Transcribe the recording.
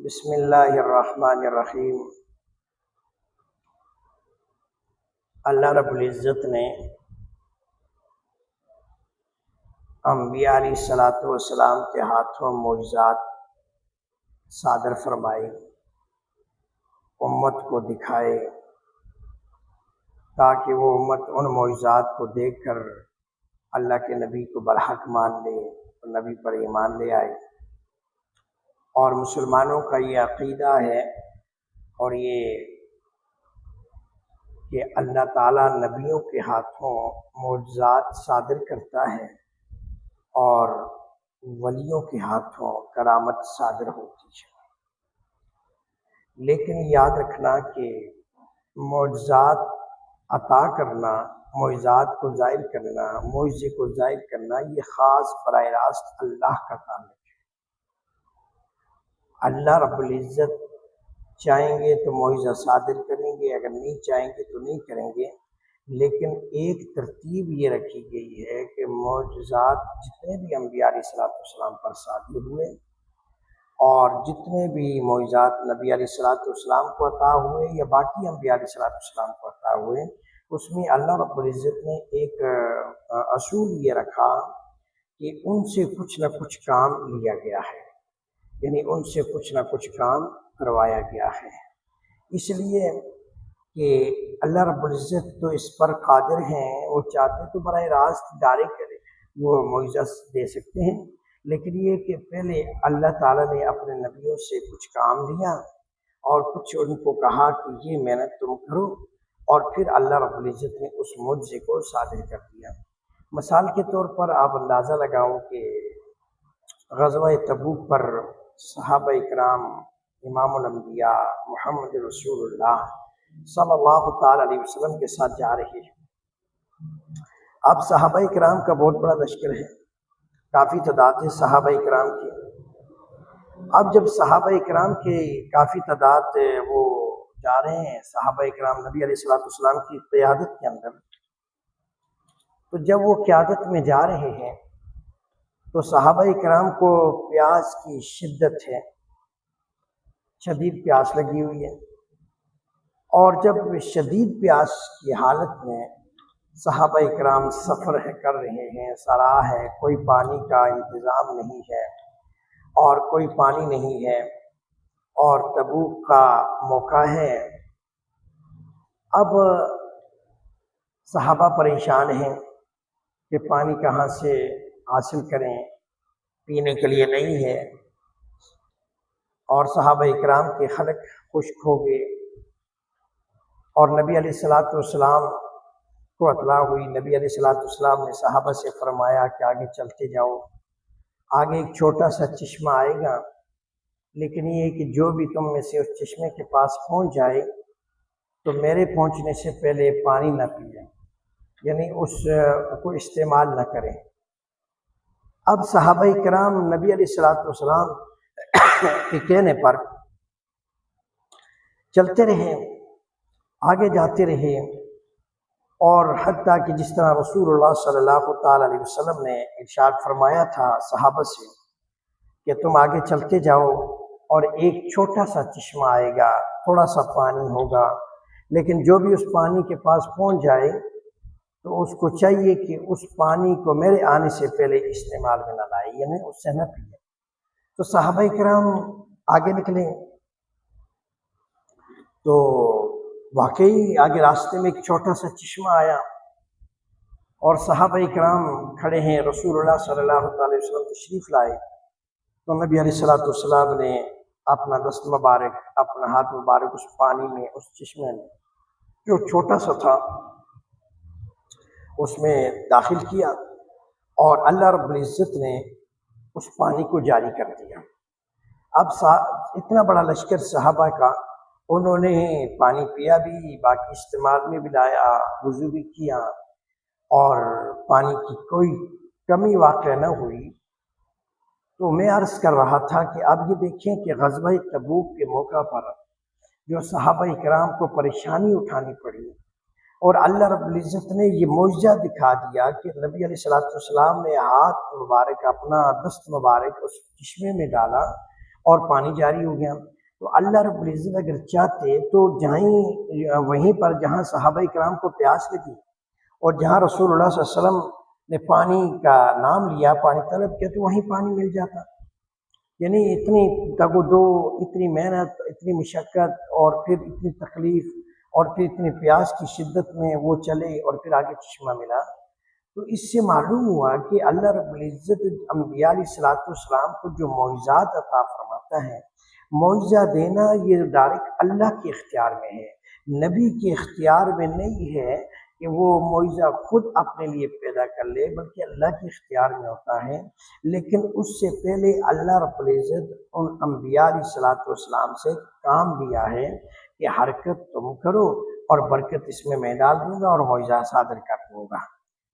بسم اللہ الرحمن الرحیم۔ اللہ رب العزت نے انبیاء علیہ الصلوۃ والسلام کے ہاتھوں معجزات صادر فرمائے، امت کو دکھائے تاکہ وہ امت ان معجزات کو دیکھ کر اللہ کے نبی کو برحق مان لے اور نبی پر ایمان لے آئے۔ اور مسلمانوں کا یہ عقیدہ ہے اور یہ کہ اللہ تعالیٰ نبیوں کے ہاتھوں معجزات صادر کرتا ہے اور ولیوں کے ہاتھوں کرامت صادر ہوتی ہے۔ لیکن یاد رکھنا کہ معجزات عطا کرنا، معجزات کو ظاہر کرنا، معجزے کو ظاہر کرنا، یہ خاص براہ راست اللہ کا تعلق ہے۔ اللہ رب العزت چاہیں گے تو معجزہ صادر کریں گے، اگر نہیں چاہیں گے تو نہیں کریں گے۔ لیکن ایک ترتیب یہ رکھی گئی ہے کہ معجزات جتنے بھی انبیاء علیہ السلام پر صادر ہوئے اور جتنے بھی معجزات نبی علیہ السلام کو عطا ہوئے یا باقی انبیاء علیہ السلام کو عطا ہوئے، اس میں اللہ رب العزت نے ایک اصول یہ رکھا کہ ان سے کچھ نہ کچھ کام لیا گیا ہے، یعنی ان سے کچھ نہ کچھ کام کروایا گیا ہے۔ اس لیے کہ اللہ رب العزت تو اس پر قادر ہیں، وہ چاہتے تو براہ راست ڈائریکٹ وہ معجزہ دے سکتے ہیں، لیکن یہ کہ پہلے اللہ تعالیٰ نے اپنے نبیوں سے کچھ کام لیا اور کچھ ان کو کہا کہ یہ محنت تم کرو، اور پھر اللہ رب العزت نے اس معجزے کو صادر کر دیا۔ مثال کے طور پر آپ اندازہ لگاؤ کہ غزوہ تبوک پر صحابہ اکرام امام الانبیاء محمد رسول اللہ صلی اللہ تعالیٰ علیہ وسلم کے ساتھ جا رہے ہیں۔ اب صحابہ اکرام کا بہت بڑا لشکر ہے، کافی تعداد ہے صحابہ اکرام کی۔ اب جب صحابہ اکرام کے کافی تعداد وہ جا رہے ہیں، صحابہ اکرام نبی علیہ السلام کی قیادت کے اندر، تو جب وہ قیادت میں جا رہے ہیں تو صحابہ اکرام کو پیاس کی شدت ہے، شدید پیاس لگی ہوئی ہے، اور جب شدید پیاس کی حالت میں صحابہ اکرام سفر کر رہے ہیں، سراہ ہے، کوئی پانی کا انتظام نہیں ہے اور کوئی پانی نہیں ہے اور تبوک کا موقع ہے۔ اب صحابہ پریشان ہیں کہ پانی کہاں سے حاصل کریں، پینے کے لیے نہیں ہے، اور صحابہ اکرام کے خلق خشک ہو گئے، اور نبی علیہ السلام کو اطلاع ہوئی۔ نبی علیہ السلام نے صحابہ سے فرمایا کہ آگے چلتے جاؤ، آگے ایک چھوٹا سا چشمہ آئے گا، لیکن یہ کہ جو بھی تم میں سے اس چشمے کے پاس پہنچ جائے تو میرے پہنچنے سے پہلے پانی نہ پیے، یعنی اس کو استعمال نہ کریں۔ اب صحابہ کرام نبی علیہ السلام کے کہنے پر چلتے رہے، آگے جاتے رہے، اور حتیٰ کہ جس طرح رسول اللہ صلی اللہ تعالیٰ علیہ وسلم نے ارشاد فرمایا تھا صحابہ سے کہ تم آگے چلتے جاؤ اور ایک چھوٹا سا چشمہ آئے گا، تھوڑا سا پانی ہوگا، لیکن جو بھی اس پانی کے پاس پہنچ جائے تو اس کو چاہیے کہ اس پانی کو میرے آنے سے پہلے استعمال میں نہ لائے، یعنی اس سے نہ پیے۔ تو صحابہ کرام آگے نکلے تو واقعی آگے راستے میں ایک چھوٹا سا چشمہ آیا، اور صحابہ کرام کھڑے ہیں، رسول اللہ صلی اللہ علیہ وسلم تشریف لائے تو نبی علیہ السلام نے اپنا دست مبارک، اپنا ہاتھ مبارک اس پانی میں، اس چشمے میں جو چھوٹا سا تھا اس میں داخل کیا، اور اللہ رب العزت نے اس پانی کو جاری کر دیا۔ اب اتنا بڑا لشکر صحابہ کا، انہوں نے پانی پیا بھی، باقی استعمال میں بھی لایا، وضو بھی کیا، اور پانی کی کوئی کمی واقع نہ ہوئی۔ تو میں عرض کر رہا تھا کہ اب یہ دیکھیں کہ غزوہ تبوک کے موقع پر جو صحابہ کرام کو پریشانی اٹھانی پڑی، اور اللہ رب العزت نے یہ معجزہ دکھا دیا کہ نبی علیہ السلام نے ہاتھ مبارک، اپنا دست مبارک اس چشمے میں ڈالا اور پانی جاری ہو گیا۔ تو اللہ رب العزت اگر چاہتے تو وہیں پر جہاں صحابہ کرام کو پیاس لگی اور جہاں رسول اللہ صلی اللہ علیہ وسلم نے پانی کا نام لیا، پانی طلب کیا، تو وہیں پانی مل جاتا۔ یعنی اتنی تگ و دو، اتنی محنت، اتنی مشقت، اور پھر اتنی تکلیف، اور پھر اتنی پیاس کی شدت میں وہ چلے اور پھر آگے چشمہ ملا۔ تو اس سے معلوم ہوا کہ اللہ رب العزت انبیاء علیہ السلام کو جو معجزات عطا فرماتا ہے، معجزہ دینا یہ ڈائریکٹ اللہ کے اختیار میں ہے، نبی کے اختیار میں نہیں ہے کہ وہ معجزہ خود اپنے لیے پیدا کر لے، بلکہ اللہ کے اختیار میں ہوتا ہے۔ لیکن اس سے پہلے اللہ رب العزت ان انبیاء علیہ السلام سے کام لیا ہے کہ حرکت تم کرو اور برکت اس میں ڈال دوں گا اور معجزہ صادر کر دوں گا۔